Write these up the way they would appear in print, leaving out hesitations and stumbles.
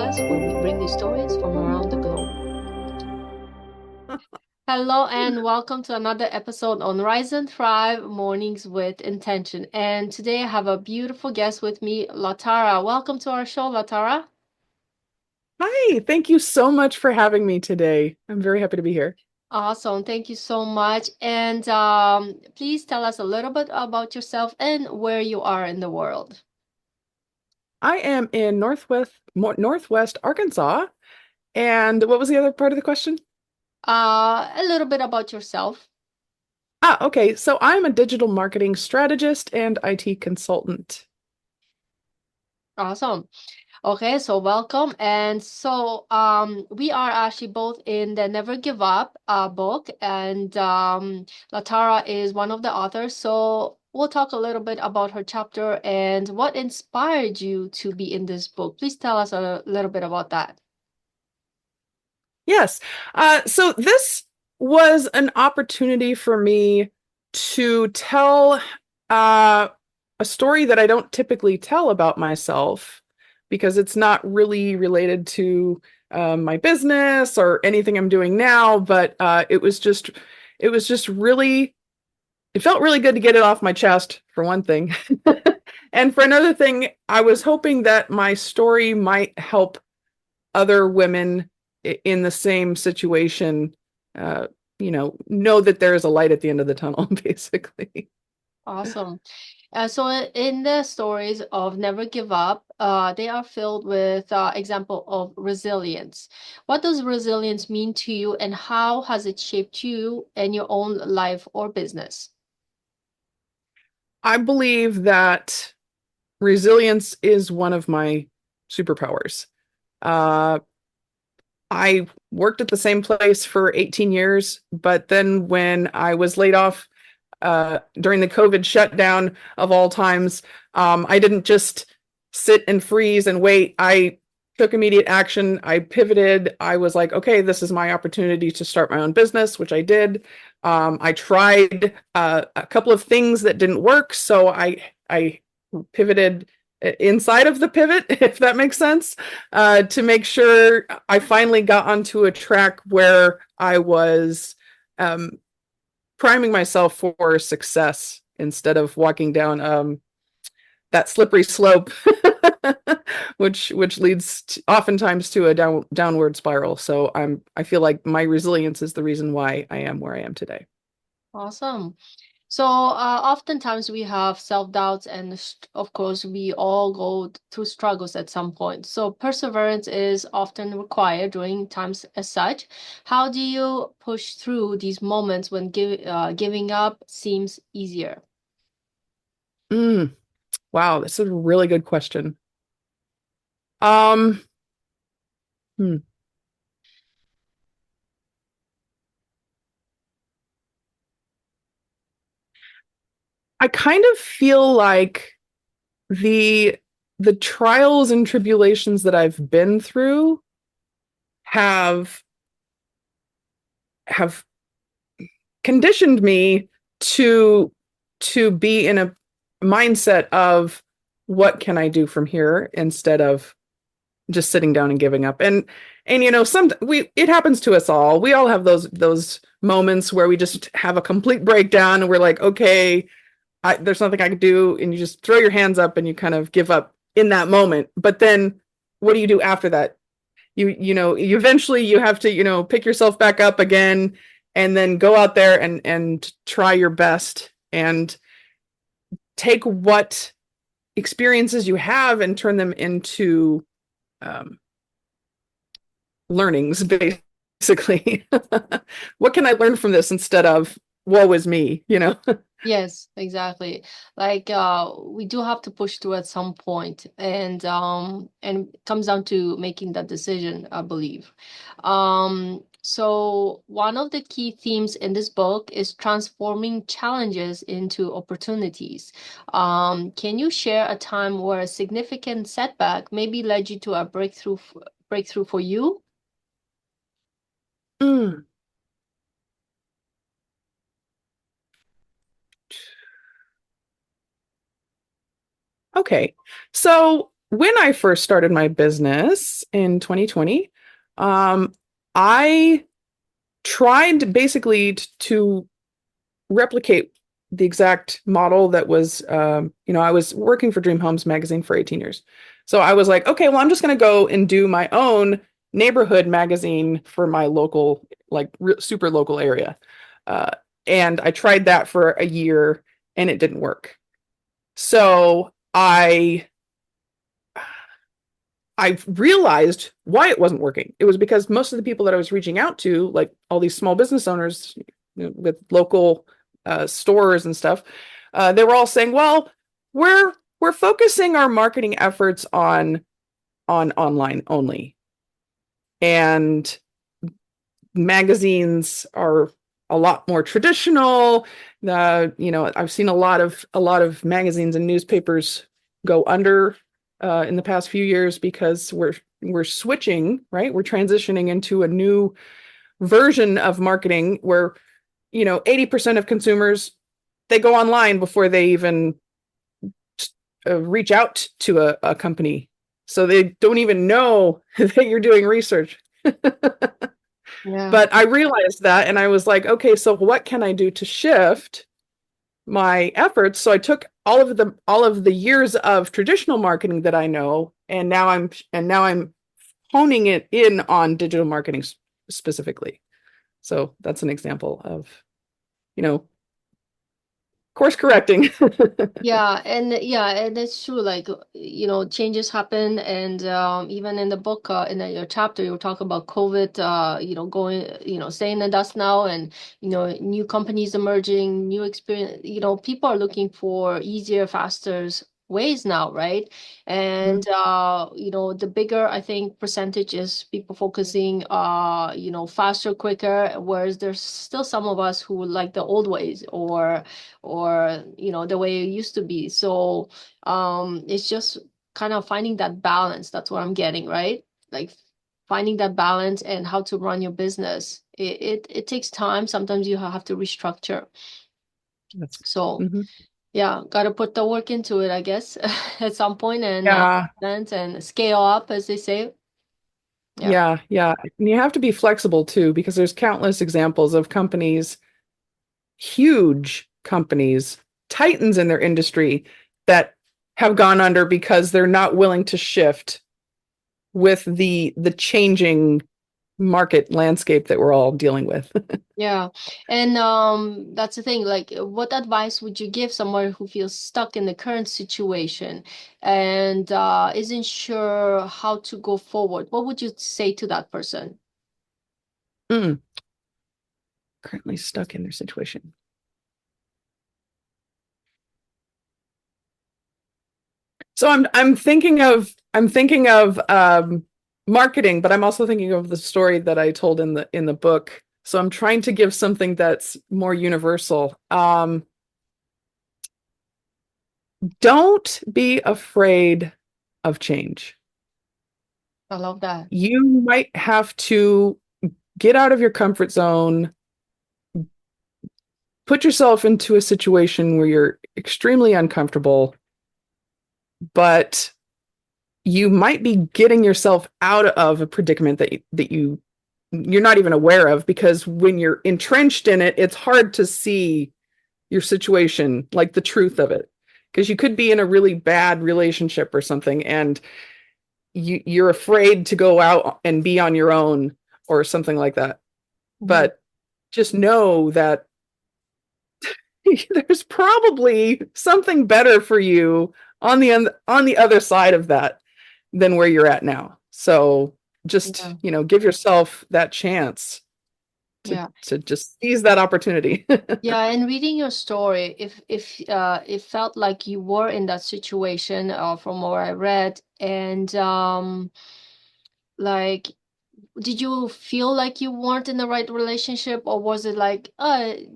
podcast where we bring you stories from around the globe. Hello and welcome to another episode on Rise and Thrive Mornings with Intention. And today I have a beautiful guest with me, Latara. Welcome to our show, Latara. Hi, thank you so much for having me today. I'm very happy to be here. Awesome. Thank you so much. And please tell us a little bit about yourself and where you are in the world. I am in Northwest Arkansas. And what was the other part of the question? A little bit about yourself. Okay. So I'm a digital marketing strategist and IT consultant. Awesome. Okay, so welcome. And so we are actually both in the Never Give Up book, and Latara is one of the authors. So we'll talk a little bit about her chapter and what inspired you to be in this book. Please tell us a little bit about that. Yes. So this was an opportunity for me to tell uh, a story that I don't typically tell about myself because it's not really related to my business or anything I'm doing now. But it was just really, it felt really good to get it off my chest for one thing. And for another thing, I was hoping that my story might help other women in the same situation, uh, know that there is a light at the end of the tunnel, basically. Awesome. So in the stories of Never Give Up, they are filled with example of resilience. What does resilience mean to you, and how has it shaped you and your own life or business? I believe that resilience is one of my superpowers. Uh, I worked at the same place for 18 years, but then when I was laid off during the COVID shutdown of all times, I didn't just sit and freeze and wait. I took immediate action. I pivoted. I was like, okay, this is my opportunity to start my own business, which I did. I tried a couple of things that didn't work, so I pivoted inside of the pivot, if that makes sense, to make sure I finally got onto a track where I was um, priming myself for success instead of walking down that slippery slope, which leads oftentimes to a downward spiral. So I feel like my resilience is the reason why I am where I am today. Awesome. So, oftentimes we have self-doubts, and of course, we all go through struggles at some point. So, perseverance is often required during times as such. How do you push through these moments when giving up seems easier? Mm, wow, this is a really good question. Um, hmm. I kind of feel like the the trials and tribulations that I've been through have have conditioned me to be in a mindset of what can I do from here instead of just sitting down and giving up. And some we it happens to us all. We all have those moments where we just have a complete breakdown and we're like, okay, there's nothing I can do, and you just throw your hands up and you kind of give up in that moment. But then what do you do after that? You eventually you have to pick yourself back up again and then go out there and try your best and take what experiences you have and turn them into um, learnings, basically. What can I learn from this instead of woe is me? Yes, exactly. Like we do have to push through at some point, and it comes down to making that decision, I believe. So one of the key themes in this book is transforming challenges into opportunities. Can you share a time where a significant setback maybe led you to a breakthrough for you? Mm, okay. So when I first started my business in 2020, um, I tried basically to replicate the exact model that was, I was working for Dream Homes magazine for 18 years. So I was like, okay, well, I'm just going to go and do my own neighborhood magazine for my local, like super local area. Uh, and I tried that for a year and it didn't work. So I realized why it wasn't working. It was because most of the people that I was reaching out to, like all these small business owners, with local stores and stuff, they were all saying, "Well, we're focusing our marketing efforts on online only, and magazines are a lot more traditional. I've seen a lot of magazines and newspapers go under in the past few years because we're switching, right? We're transitioning into a new version of marketing where 80% of consumers, they go online before they even reach out to a company, so they don't even know that you're doing research. Yeah. But I realized that and I was like, okay, so what can I do to shift my efforts? So I took all of the years of traditional marketing that I know, and now I'm honing it in on digital marketing specifically. So that's an example of, you know, course correcting. Yeah, and it's true. Like, changes happen, and even in the book, in your chapter, you talk about COVID. Going, staying in the dust now, and new companies emerging, new experience. People are looking for easier, faster ways now, right? Mhm. And the bigger I think percentage is people focusing, faster, quicker. Whereas there's still some of us who like the old ways, or the way it used to be. So it's just kind of finding that balance. That's what I'm getting, right? Like finding that balance and how to run your business. It takes time. Sometimes you have to restructure. That's So mhm. yeah, got to put the work into it, I guess, at some point, and Yeah, and scale up, as they say. Yeah. yeah. And you have to be flexible too, because there's countless examples of companies, huge companies, titans in their industry that have gone under because they're not willing to shift with the changing market landscape that we're all dealing with. Yeah. And that's the thing, like what advice would you give someone who feels stuck in the current situation and isn't sure how to go forward? What would you say to that person? Mm, currently stuck in their situation. So I'm thinking of marketing, but I'm also thinking of the story that I told in the book. So I'm trying to give something that's more universal. Don't be afraid of change. I love that. You might have to get out of your comfort zone, put yourself into a situation where you're extremely uncomfortable, but you might be getting yourself out of a predicament that you're not even aware of, because when you're entrenched in it, it's hard to see your situation, like the truth of it. Because you could be in a really bad relationship or something, and you're afraid to go out and be on your own or something like that. Mhm. But just know that there's probably something better for you on the other side of that than where you're at now. So just, Yeah. give yourself that chance to Yeah. to just seize that opportunity. Yeah, and reading your story, if it felt like you were in that situation, from what I read, and like, did you feel like you weren't in the right relationship, or was it like,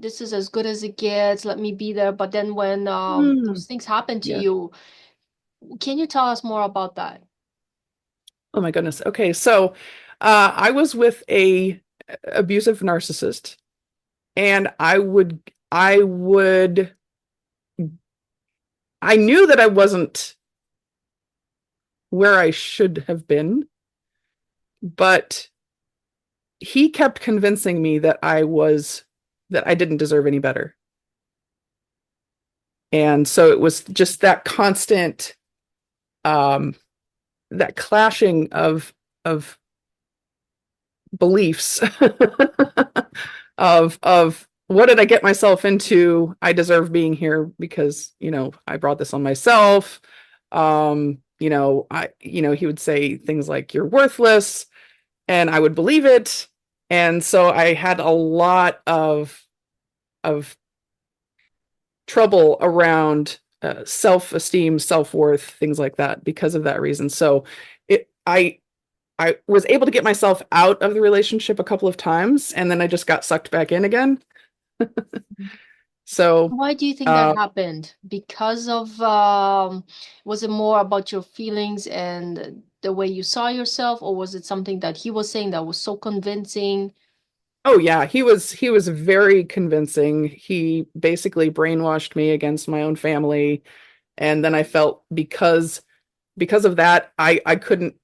this is as good as it gets, let me be there? But then when Hmm. those things happen to Yeah. you, can you tell us more about that? Oh my goodness. Okay. So I was with a abusive narcissist, and I knew that I wasn't where I should have been, but he kept convincing me that I didn't deserve any better. And so it was just that constant, um, that clashing of beliefs of what did I get myself into? I deserve being here because, I brought this on myself. He would say things like, you're worthless, and I would believe it. And so I had a lot of trouble around self-esteem, self-worth, things like that because of that reason. So it I was able to get myself out of the relationship a couple of times, and then I just got sucked back in again. So, Why do you think that uh, happened? Because of, was it more about your feelings and the way you saw yourself, or was it something that he was saying that was so convincing? oh yeah, he was very convincing. He basically brainwashed me against my own family, and then I felt because of that, I couldn't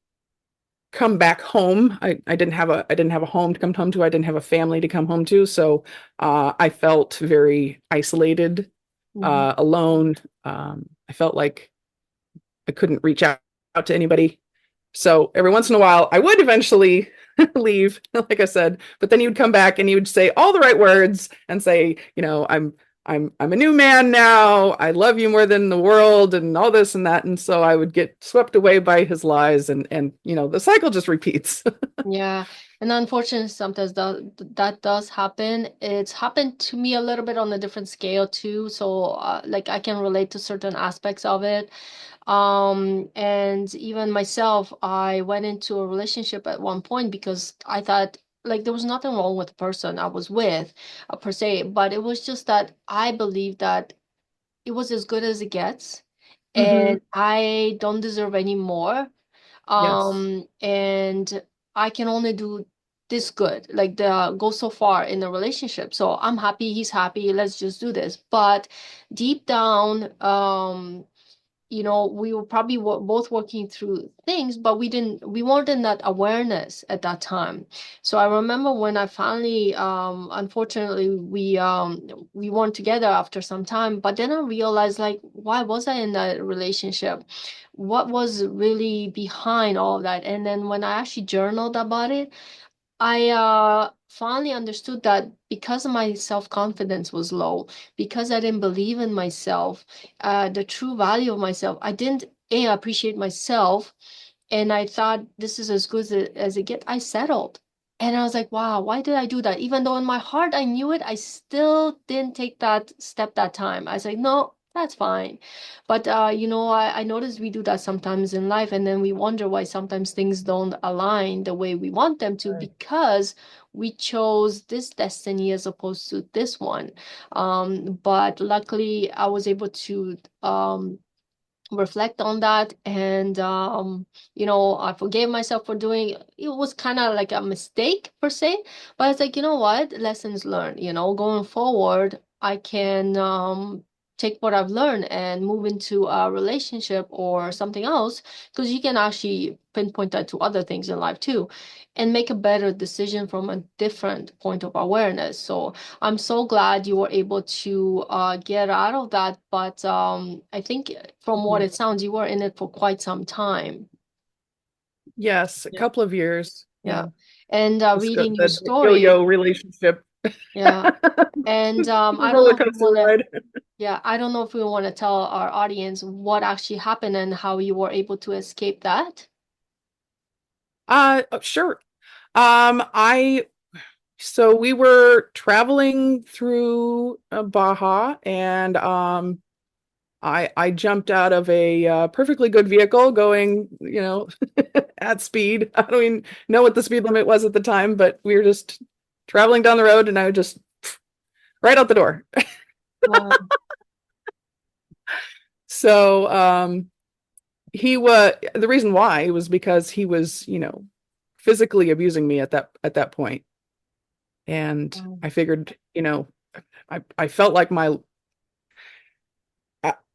come back home. I didn't have a home to come home to. I didn't have a family to come home to. So I felt very isolated, Mhm. alone. I felt like I couldn't reach out to anybody. So every once in a while, I would eventually leave, like I said, but then he would come back and he would say all the right words and say, I'm a new man now. I love you more than the world and all this and that. And so I would get swept away by his lies, and the cycle just repeats. Yeah, and unfortunately, sometimes that does happen. It's happened to me a little bit on a different scale too. So, like I can relate to certain aspects of it. And even myself, I went into a relationship at one point because I thought like there was nothing wrong with the person I was with, per se, but it was just that I believed that it was as good as it gets, Hmm. and I don't deserve any more. Yes. And I can only do this good, like the go so far in the relationship. So I'm happy, he's happy, let's just do this. But deep down, we were probably both working through things, but we weren't in that awareness at that time. So I remember when I finally, unfortunately, we weren't together after some time, but then I realized, like, why was I in that relationship? What was really behind all of that? And then when I actually journaled about it, I finally understood that because my self-confidence was low, because I didn't believe in myself, the true value of myself, I didn't appreciate myself, and I thought this is as good as it gets. I settled. And I was like, wow, why did I do that? Even though in my heart I knew it, I still didn't take that step that time. I was like, no, that's fine. But I noticed we do that sometimes in life, and then we wonder why sometimes things don't align the way we want them to Right. because we chose this destiny as opposed to this one. But luckily, I was able to reflect on that, and I forgave myself for doing it. It was kind of like a mistake per se, but it's like, you know what, lessons learned. Going forward, I can take what I've learned and move into a relationship or something else, because you can actually pinpoint that to other things in life too, and make a better decision from a different point of awareness. So I'm so glad you were able to get out of that. But I think from what it sounds, you were in it for quite some time. Yes, a Yeah. couple of years. Yeah. Yeah. And reading your The story, yo-yo relationship. yeah. And I don't Roller know if you coaster want to, ride. yeah, I don't know if we want to tell our audience what actually happened and how you were able to escape that. Sure. I So we were traveling through Baja, and I jumped out of a perfectly good vehicle going, at speed. I don't even know what the speed limit was at the time, but we were just traveling down the road, and I just right out the door. Wow. So he was the reason why was because he was, physically abusing me at that point. And Wow. I figured, I felt like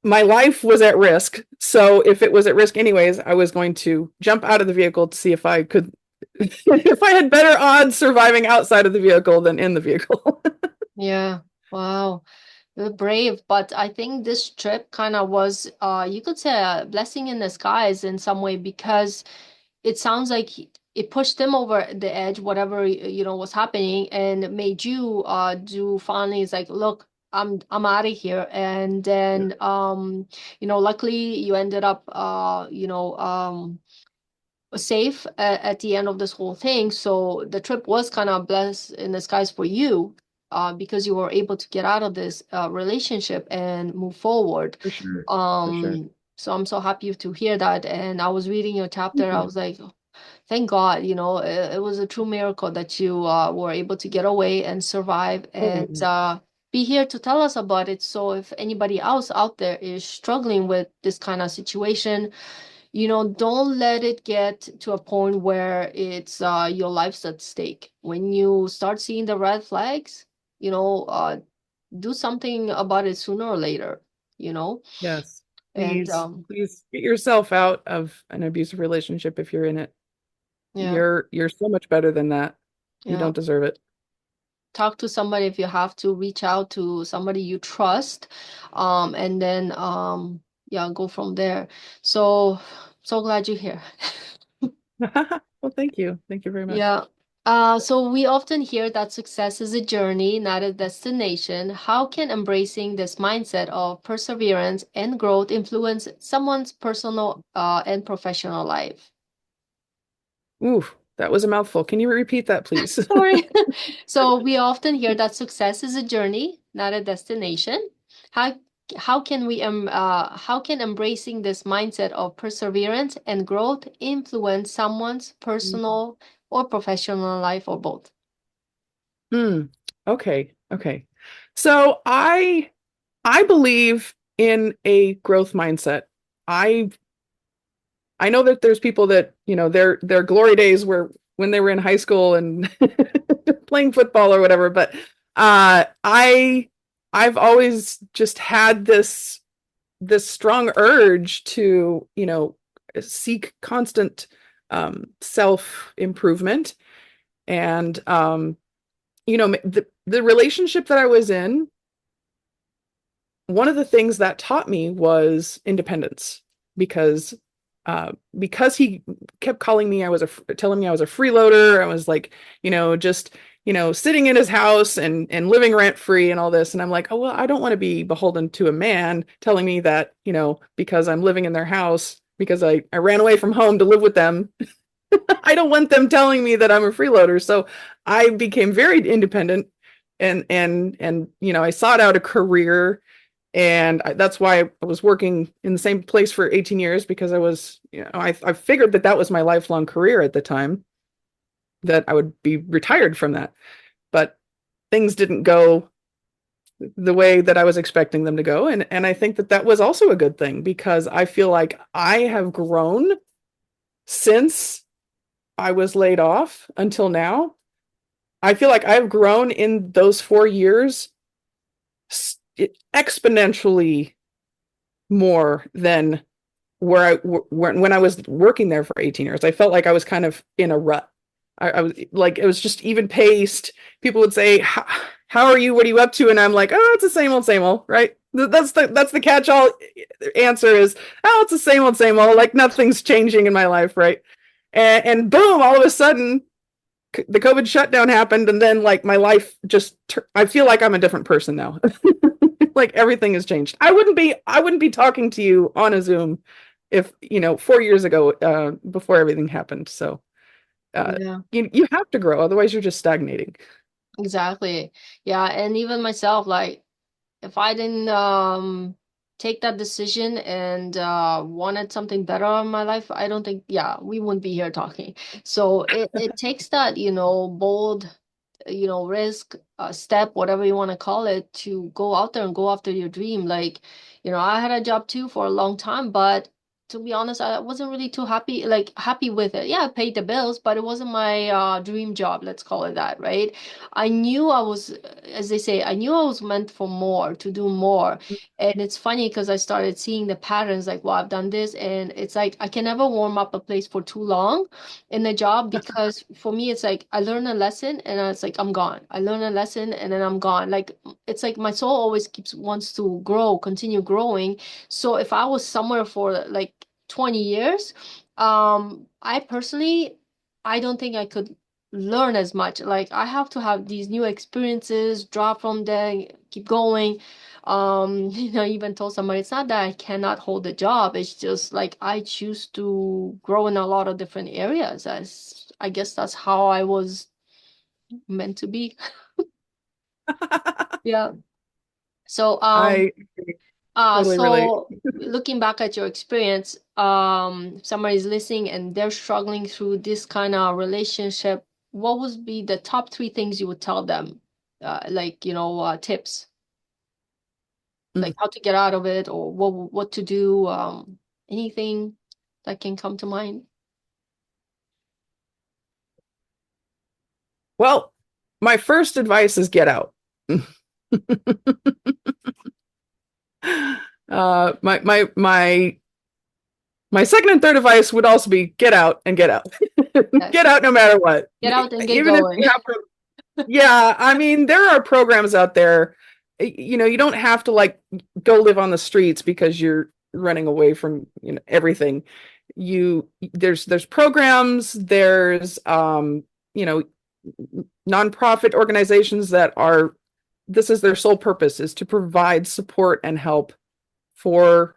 my life was at risk. So if it was at risk anyways, I was going to jump out of the vehicle to see if I could, if I had better odds surviving outside of the vehicle than in the vehicle. Yeah. Wow. You're brave, but I think this trip kind of was, you could say a blessing in disguise in some way because it sounds like it pushed him over the edge, whatever, was happening, and made you do finally is like, look, I'm out of here. And Yeah, then luckily you ended up safe at the end of this whole thing. So the trip was kind of blessed in disguise for you, because you were able to get out of this relationship and move forward. for sure. For sure. So I'm so happy to hear that. And I was reading your chapter. Thank I you. was like, thank God, it was a true miracle that you were able to get away and survive Oh, and yeah. be here to tell us about it. So if anybody else out there is struggling with this kind of situation, don't let it get to a point where it's your life's at stake. When you start seeing the red flags, do something about it sooner or later, you know? Yes. And Please get yourself out of an abusive relationship if you're in it. yeah, You're so much better than that. You yeah. don't deserve it. Talk to somebody if you have to, reach out to somebody you trust, and then yeah, go from there. So so glad you're here. Well, thank you. Thank you very much. Yeah. So we often hear that success is a journey, not a destination. How can embracing this mindset of perseverance and growth influence someone's personal and professional life? Ooh, that was a mouthful. Can you repeat that, please? Sorry. So we often hear that success is a journey, not a destination. How how can embracing this mindset of perseverance and growth influence someone's personal or professional life or both? Hmm. Okay. Okay. So I believe in a growth mindset. I I know that there's people that, their glory days were when they were in high school and playing football or whatever, but I've always just had this strong urge to, seek constant self improvement. And the relationship that I was in, one of the things that taught me was independence, because because he kept calling me, telling me I was a freeloader. I was like, just, sitting in his house and living rent free and all this. And I'm like, oh, well, I don't want to be beholden to a man telling me that, because I'm living in their house, because I ran away from home to live with them. I don't want them telling me that I'm a freeloader. So I became very independent, and I sought out a career, and that's why I was working in the same place for 18 years, because I figured that that was my lifelong career at the time, that I would be retired from that. But things didn't go the way that I was expecting them to go, and I think that that was also a good thing, because I feel like I have grown since I was laid off until now. I feel like I've grown in those 4 years exponentially more than when I was working there for 18 years. I felt like I was kind of in a rut. I was like, it was just even paced. People would say, how are you? What are you up to? And I'm like, oh, it's the same old, right? That's the catch-all answer is, oh, it's the same old. Like nothing's changing in my life, right? And boom, all of a sudden, the COVID shutdown happened, and then like my life just, I feel like I'm a different person now. Like everything has changed. I wouldn't be talking to you on a Zoom if, 4 years ago, before everything happened. So Yeah. you have to grow, otherwise you're just stagnating. Exactly. Yeah, and even myself, like if I didn't take that decision and wanted something better in my life, I don't think, yeah, we wouldn't be here talking. So it takes that, bold, risk, step, whatever you want to call it, to go out there and go after your dream. Like, I had a job too for a long time, but to be honest, I wasn't really too happy, like happy with it. Yeah, I paid the bills, but it wasn't my dream job, let's call it that, right? I knew I was, as they say, I knew I was meant for more, to do more. And it's funny because I started seeing the patterns, like, well, I've done this, and it's like I can never warm up a place for too long in the job, because for me, it's like I learn a lesson and it's like I'm gone. I learn a lesson and then I'm gone. Like it's like my soul always keeps wants to grow, continue growing. So if I was somewhere for like 20 years, I personally, I don't think I could learn as much. Like I have to have these new experiences, draw from them, keep going. I even told somebody it's not that I cannot hold a job. It's just like I choose to grow in a lot of different areas. As I guess that's how I was meant to be. Yeah. So, I totally relate. so looking back at your experience, if somebody is listening and they're struggling through this kind of relationship, what would be the top three things you would tell them? Like, tips, like Mm. how to get out of it or what to do, anything that can come to mind. Well, my first advice is get out. My second and third advice would also be get out and get out. Get Yes. out no matter what. Get out and get Even if going. you have to, yeah, I mean, there are programs out there. You don't have to like go live on the streets because you're running away from, everything. There's programs, there's you know, nonprofit organizations that are this is their sole purpose is to provide support and help for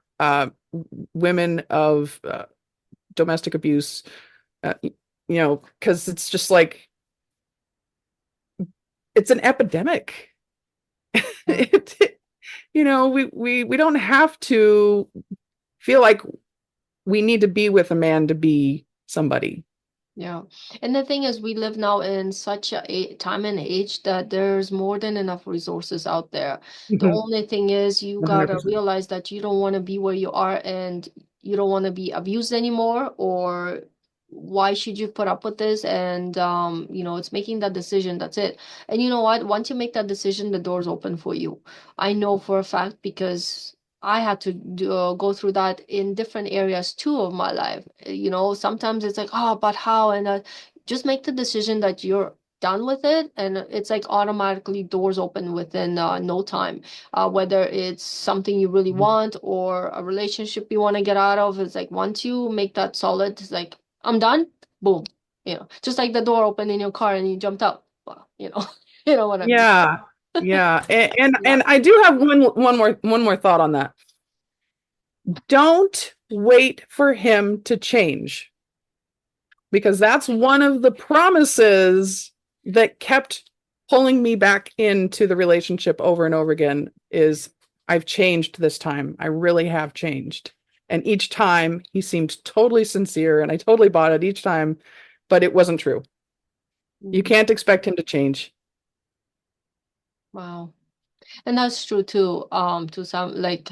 women of domestic abuse, because it's just like it's an epidemic. Yeah. it, we don't have to feel like we need to be with a man to be somebody. Yeah. And the thing is, we live now in such a time and age that there's more than enough resources out there. The only thing is, you gotta 100%. realize that you don't want to be where you are and you don't want to be abused anymore, or why should you put up with this? And it's making that decision. That's it. And you know what? Once you make that decision, the door's open for you. I know for a fact because I had to go through that in different areas too of my life. Sometimes it's like, oh, but how? And just make the decision that you're done with it, and it's like automatically doors open within no time. Whether it's something you really want or a relationship you want to get out of, it's like once you make that solid, it's like I'm done. Boom. Just like the door opened in your car and you jumped out. Well, you know what I mean. Yeah, yeah, and Yeah. and I do have one more thought on that. Don't wait for him to change, because that's one of the promises that kept pulling me back into the relationship over and over again is I've changed this time. I really have changed. And each time he seemed totally sincere and I totally bought it each time, but it wasn't true. You Mhm. can't expect him to change. Wow. And that's true too. To some, like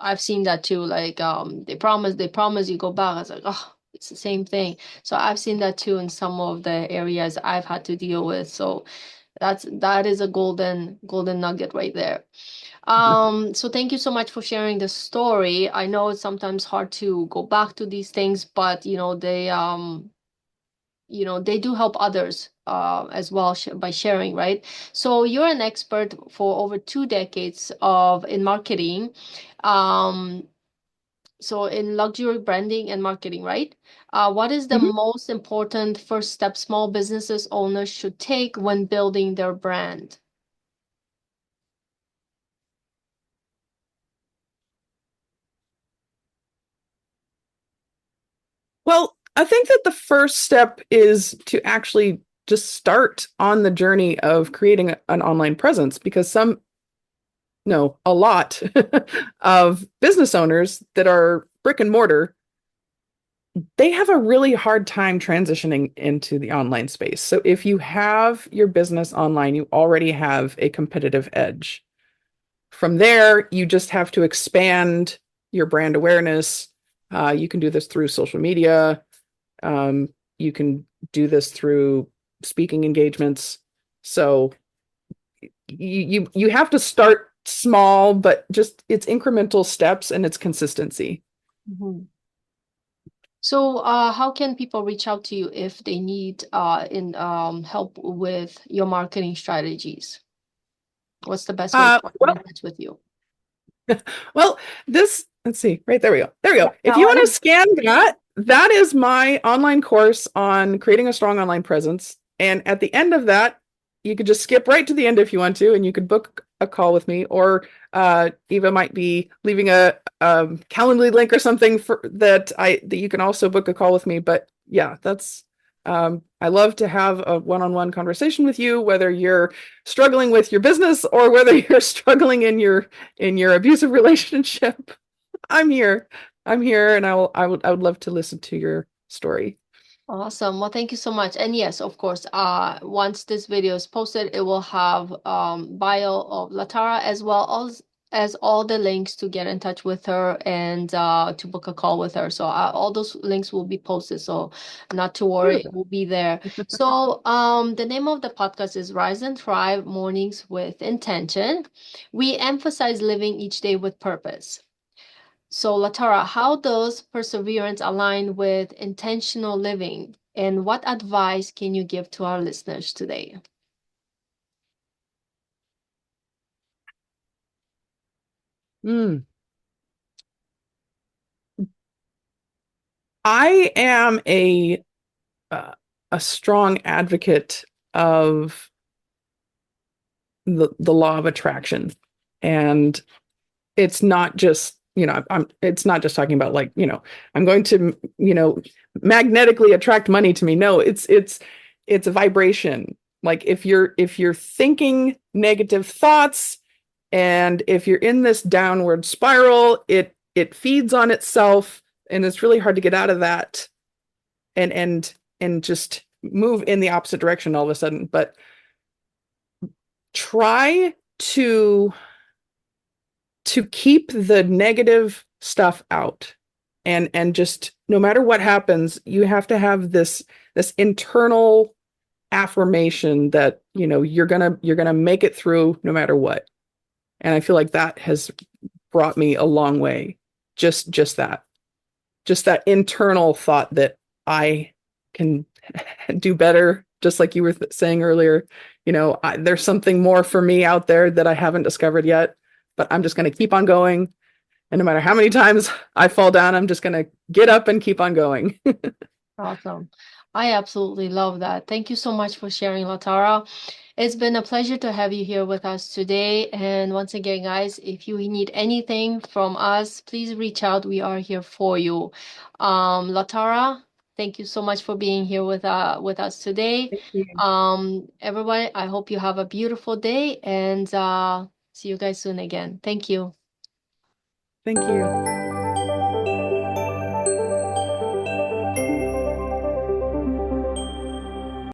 I've seen that too. Like they promise, you go back. It's like, oh, it's the same thing. So I've seen that too in some of the areas I've had to deal with. So that is a golden nugget right there. So thank you so much for sharing the story. I know it's sometimes hard to go back to these things, but they do help others as well by sharing, right? So you're an expert for over 2 decades of in marketing, um, so in luxury branding and marketing, right? What is the Mhm. most important first step small businesses owners should take when building their brand? Well, I think that the first step is to actually just start on the journey of creating an online presence, because no, a lot of business owners that are brick and mortar, they have a really hard time transitioning into the online space. So if you have your business online, you already have a competitive edge. From there, you just have to expand your brand awareness, You can do this through social media. Um, you can do this through speaking engagements. So you have to start small, but just it's incremental steps and it's consistency. Mhm. So, how can people reach out to you if they need in help with your marketing strategies? What's the best way to get Well, in touch with you? well, this, let's see, right there we go. There we Yeah, go. If that you want one. to scan that, that is my online course on creating a strong online presence. And at the end of that, you could just skip right to the end if you want to, and you could book a call with me, or Eva might be leaving a Calendly link or something for that you can also book a call with me. But yeah, that's I love to have a one-on-one conversation with you, whether you're struggling with your business or whether you're struggling in your abusive relationship. I'm here. I'm here, and I would love to listen to your story. Awesome. Well, thank you so much. And yes, of course, once this video is posted, it will have bio of Latara as all the links to get in touch with her and to book a call with her. So all those links will be posted. So not to worry, it Beautiful. will be there. So the name of the podcast is Rise and Thrive Mornings with Intention. We emphasize living each day with purpose. So, Latara, how does perseverance align with intentional living? And what advice can you give to our listeners today? Mm. I am uh, a strong advocate of the law of attraction, and it's not just I'm it's not just talking about like I'm going to magnetically attract money to me. No, it's a vibration. Like if you're thinking negative thoughts and if you're in this downward spiral, it feeds on itself, and it's really hard to get out of that and just move in the opposite direction all of a sudden. But try to keep the negative stuff out, and just no matter what happens, you have to have this internal affirmation that you're gonna make it through no matter what. And I feel like that has brought me a long way. Just that, just that internal thought that I can do better, just like you were saying earlier. There's something more for me out there that I haven't discovered yet, but I'm just going to keep on going. And no matter how many times I fall down, I'm just going to get up and keep on going. Awesome. I absolutely love that. Thank you so much for sharing, Latara. It's been a pleasure to have you here with us today. And once again, guys, if you need anything from us, please reach out. We are here for you. Latara, thank you so much for being here with us today. Thank you. Everyone, I hope you have a beautiful day and see you guys soon again. Thank you. Thank you.